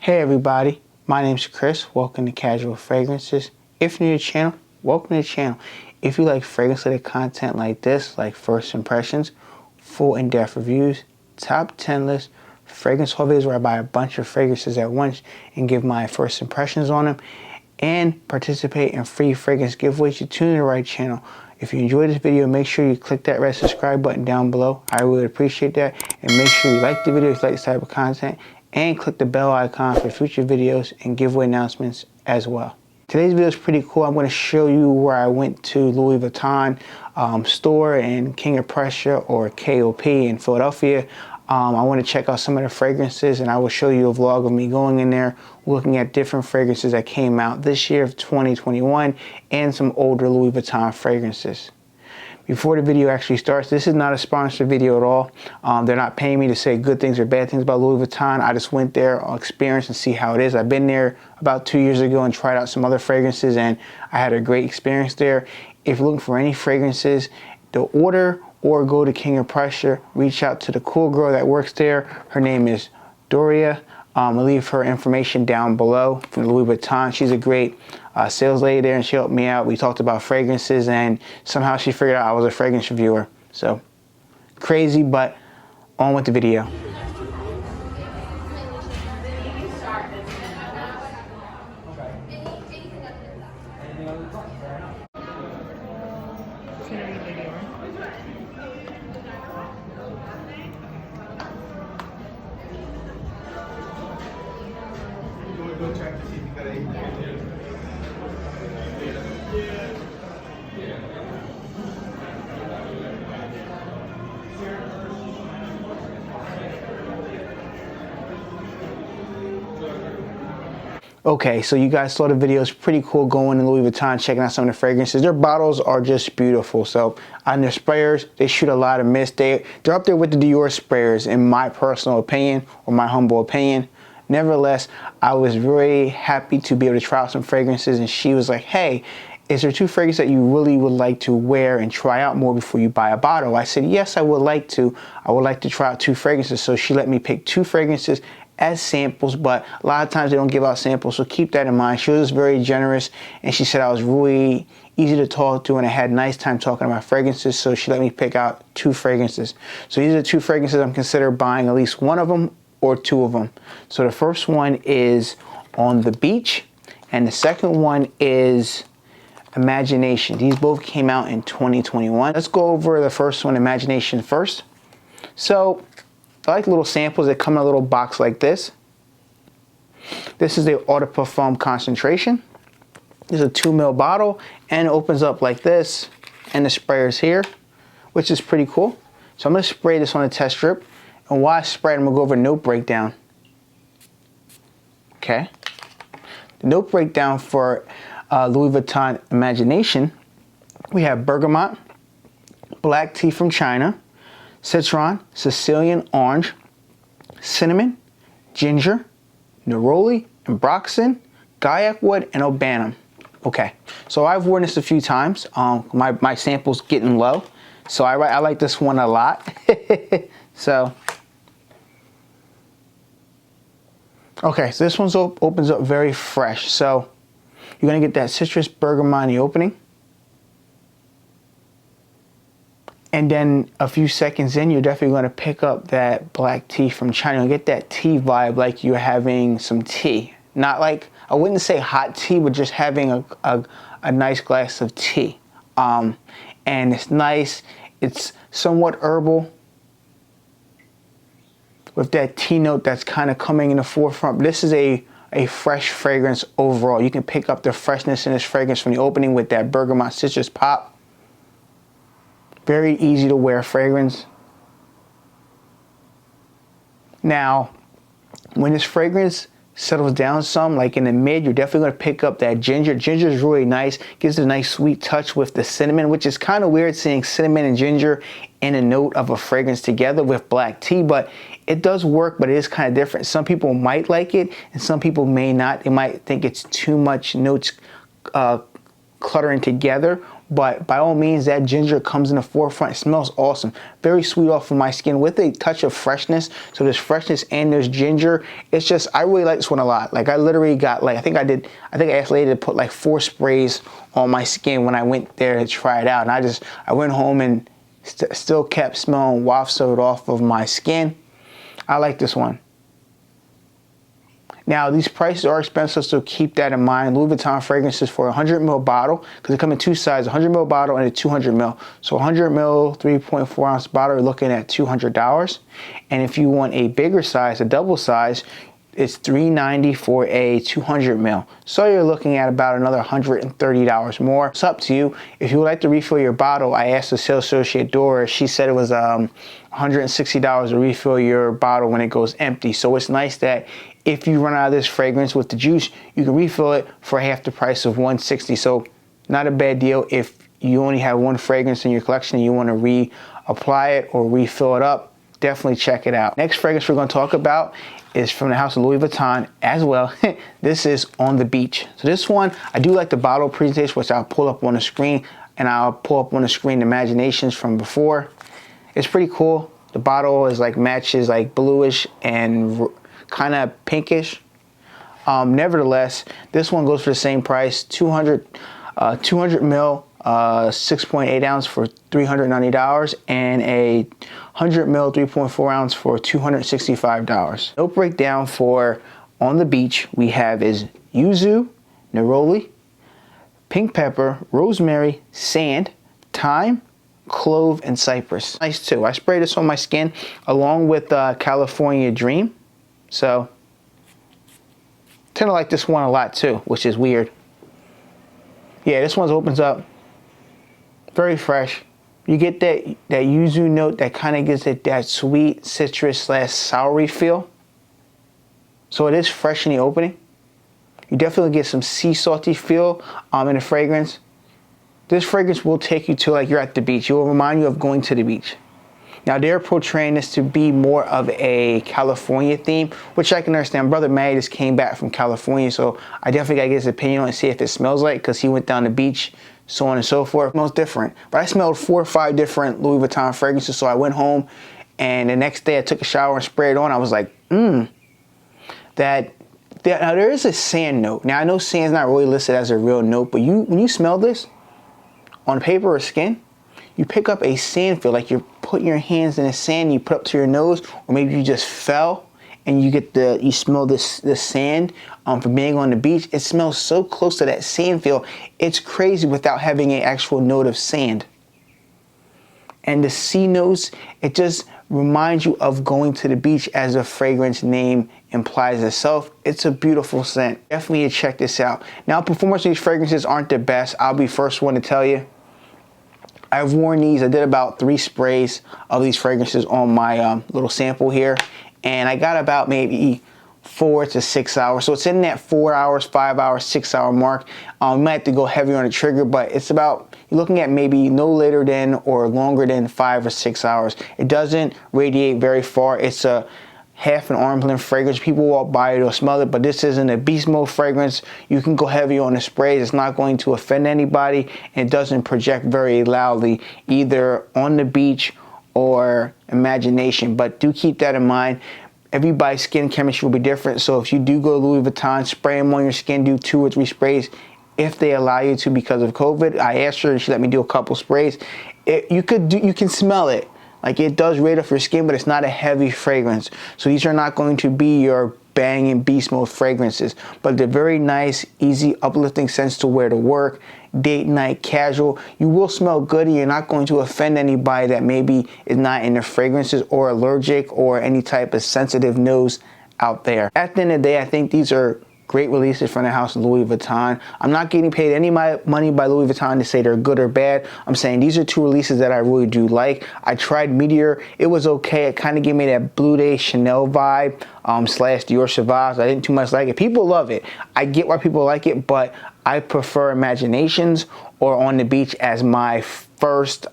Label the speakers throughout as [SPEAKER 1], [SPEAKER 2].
[SPEAKER 1] Hey everybody, my name's Chris. Welcome to Casual Fragrances. If you're new to the channel, welcome to the channel. If you like fragrance-related content like this, like first impressions, full in-depth reviews, top 10 lists, fragrance haul videos where I buy a bunch of fragrances at once and give my first impressions on them, and participate in free fragrance giveaways, you tune in the right channel. If you enjoyed this video, make sure you click that red subscribe button down below. I really appreciate that. And make sure you like the video if you like this type of content, and click the bell icon for future videos and giveaway announcements as well. Today's video is pretty cool. I'm going to show you where I went to Louis Vuitton store in King of Prussia, or KOP, in Philadelphia. I want to check out some of the fragrances, and I will show you a vlog of me going in there looking at different fragrances that came out this year of 2021 and some older Louis Vuitton fragrances. Before the video actually starts, this is not a sponsored video at all. They're not paying me to say good things or bad things about Louis Vuitton. I just went there on experience and see how it is. I've been there about 2 years ago and tried out some other fragrances, and I had a great experience there. If you're looking for any fragrances to order or go to King of Prussia, reach out to the cool girl that works there. Her name is DORIAN. I'll leave her information down below from Louis Vuitton. She's a great sales lady there, and she helped me out. We talked about fragrances, and somehow she figured out I was a fragrance reviewer. So crazy, but on with the video. Okay, so you guys saw the video. It's pretty cool going to Louis Vuitton, checking out some of the fragrances. Their bottles are just beautiful. So on their sprayers, they shoot a lot of mist. They're up there with the Dior sprayers, in my personal opinion, or my humble opinion. Nevertheless, I was very happy to be able to try out some fragrances, and she was like, hey, is there 2 fragrances that you really would like to wear and try out more before you buy a bottle? I said, yes, I would like to. I would like to try out 2 fragrances. So she let me pick 2 fragrances as samples, but a lot of times they don't give out samples, so keep that in mind. She was very generous, and she said I was really easy to talk to, and I had a nice time talking about fragrances, so she let me pick out 2 fragrances. So these are 2 fragrances I'm considering buying, at least one of them or 2 of them. So the first one is On the Beach, and the second one is Imagination. These both came out in 2021. Let's go over the first one, Imagination, first. So I like little samples that come in a little box like this. This is the Eau de Parfum concentration. This is a 2 ml bottle, and it opens up like this, and the sprayer's here, which is pretty cool. So I'm going to spray this on a test strip, and while I spray it, I'm going to go over note breakdown. Okay. The note breakdown for Louis Vuitton Imagination, we have bergamot, black tea from China, citron, Sicilian orange, cinnamon, ginger, neroli, ambroxan, guaiac wood, and obanum. Okay, so I've worn this a few times. My sample's getting low, so I like this one a lot. So, okay, so this one opens up very fresh. So you're gonna get that citrus bergamot in the opening. And then a few seconds in, you're definitely going to pick up that black tea from China. You'll get that tea vibe, like you're having some tea. Not like, I wouldn't say hot tea, but just having a nice glass of tea. And it's nice. It's somewhat herbal, with that tea note that's kind of coming in the forefront. This is a fresh fragrance overall. You can pick up the freshness in this fragrance from the opening with that bergamot citrus pop. Very easy to wear fragrance. Now, when this fragrance settles down some, like in the mid, you're definitely going to pick up that ginger. Ginger is really nice. Gives it a nice sweet touch with the cinnamon, which is kind of weird seeing cinnamon and ginger in a note of a fragrance together with black tea, but it does work, but it is kind of different. Some people might like it, and some people may not. They might think it's too much notes cluttering together, but by all means, that ginger comes in the forefront. It smells awesome. Very sweet off of my skin with a touch of freshness. So there's freshness and there's ginger. It's just, I really like this one a lot. Like I literally got like, I think I asked Lady to put like 4 sprays on my skin when I went there to try it out. And I went home and still kept smelling wafts of it off of my skin. I like this one. Now, these prices are expensive, so keep that in mind. Louis Vuitton fragrances for a 100 ml bottle, because they come in 2 sizes, a 100 ml bottle and a 200 ml. So a 100 ml, 3.4 ounce bottle, you're looking at $200. And if you want a bigger size, a double size, it's $390 for a 200 ml. So you're looking at about another $130 more. It's up to you. If you would like to refill your bottle, I asked the sales associate Dora. She said it was $160 to refill your bottle when it goes empty. So it's nice that if you run out of this fragrance with the juice, you can refill it for half the price of $160. So not a bad deal if you only have one fragrance in your collection and you want to reapply it or refill it up. Definitely check it out. Next fragrance we're going to talk about is from the house of Louis Vuitton as well. This is On the Beach. So this one, I do like the bottle presentation, which I'll pull up on the screen, and I'll pull up on the screen the Imaginations from before. It's pretty cool. The bottle is like matches like bluish and kind of pinkish. Nevertheless, this one goes for the same price, 200 ml, 6.8 ounce for $390, and a 100 ml 3.4 ounce for $265. Note breakdown for On the Beach we have is yuzu, neroli, pink pepper, rosemary, sand, thyme, clove, and cypress. Nice too. I sprayed this on my skin along with California Dream. So tend to like this one a lot too, which is weird. Yeah, this one opens up very fresh. You get that yuzu note that kind of gives it that sweet citrus / soury feel. So it is fresh in the opening. You definitely get some sea salty feel in the fragrance. This fragrance will take you to like you're at the beach. It will remind you of going to the beach. Now they're portraying this to be more of a California theme, which I can understand. Brother Matty just came back from California, so I definitely gotta get his opinion on it and see if it smells like, because he went down the beach, so on and so forth. It smells different. But I smelled 4 or 5 different Louis Vuitton fragrances, so I went home and the next day I took a shower and sprayed it on. I was like, now there is a sand note. Now I know sand's not really listed as a real note, but when you smell this on paper or skin, you pick up a sand feel, like you're putting your hands in the sand, you put up to your nose, or maybe you just fell and you smell this sand from being on the beach. It smells so close to that sand feel. It's crazy without having an actual note of sand. And the sea notes, it just reminds you of going to the beach, as the fragrance name implies itself. It's a beautiful scent. Definitely check this out. Now, performance of these fragrances aren't the best. I'll be first one to tell you. I've worn these. I did about 3 sprays of these fragrances on my little sample here, and I got about maybe 4 to 6 hours. So it's in that 4 hours, 5 hours, 6 hour mark. You might have to go heavier on the trigger, but it's about, you're looking at maybe no later than or longer than 5 or 6 hours. It doesn't radiate very far. It's a half an arm's length fragrance. People walk by it or smell it, but this isn't a beast mode fragrance. You can go heavy on the sprays. It's not going to offend anybody, and it doesn't project very loudly either on the beach or imagination. But do keep that in mind. Everybody's skin chemistry will be different. So if you do go to Louis Vuitton, spray them on your skin, do 2 or 3 sprays if they allow you to because of COVID. I asked her and she let me do a couple sprays. You can smell it. Like, it does radiate off your skin, but it's not a heavy fragrance. So these are not going to be your banging beast mode fragrances, but they're very nice, easy, uplifting scents to wear to work, date night, casual. You will smell good, and you're not going to offend anybody that maybe is not into fragrances or allergic or any type of sensitive nose out there. At the end of the day, I think these are great releases from the house of Louis Vuitton. I'm not getting paid any money by Louis Vuitton to say they're good or bad. I'm saying these are 2 releases that I really do like. I tried Meteor. It was okay. It kind of gave me that Blue Day Chanel vibe / Dior Sauvage. I didn't too much like it. People love it. I get why people like it, but I prefer Imaginations or On the Beach as my first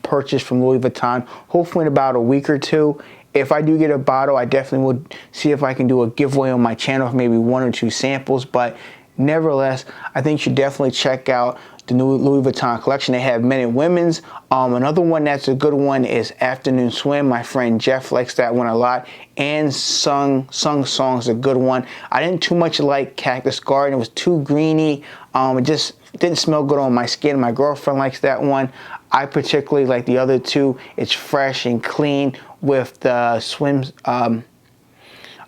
[SPEAKER 1] purchase from Louis Vuitton. Hopefully in about a week or 2. If I do get a bottle, I definitely would see if I can do a giveaway on my channel of maybe 1 or 2 samples. But nevertheless, I think you should definitely check out the new Louis Vuitton collection. They have men and women's. Another one that's a good one is Afternoon Swim. My friend Jeff likes that one a lot. And Sung Song's a good one. I didn't too much like Cactus Garden. It was too greeny. It just didn't smell good on my skin. My girlfriend likes that one. I particularly like the other two. It's fresh and clean with the swims.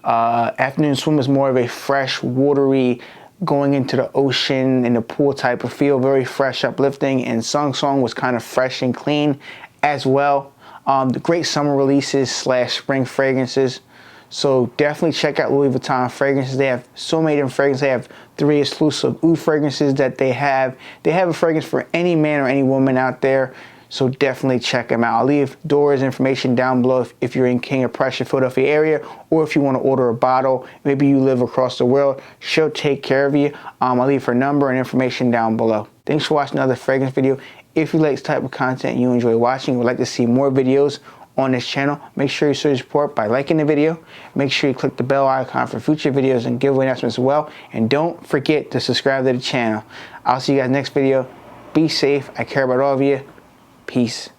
[SPEAKER 1] Afternoon Swim is more of a fresh, watery, going into the ocean in the pool type of feel, very fresh, uplifting. And Sung Song was kind of fresh and clean as well. The great summer releases / spring fragrances. So definitely check out Louis Vuitton fragrances. They have so many different fragrances. They have 3 exclusive oud fragrances that they have. They have a fragrance for any man or any woman out there. So definitely check them out. I'll leave Dora's information down below if you're in King of Prussia, Philadelphia area, or if you want to order a bottle. Maybe you live across the world. She'll take care of you. I'll leave her number and information down below. Thanks for watching another fragrance video. If you like this type of content you enjoy watching, and would like to see more videos on this channel, make sure you show your support by liking the video. Make sure you click the bell icon for future videos and giveaway announcements as well. And don't forget to subscribe to the channel. I'll see you guys next video. Be safe. I care about all of you. Peace.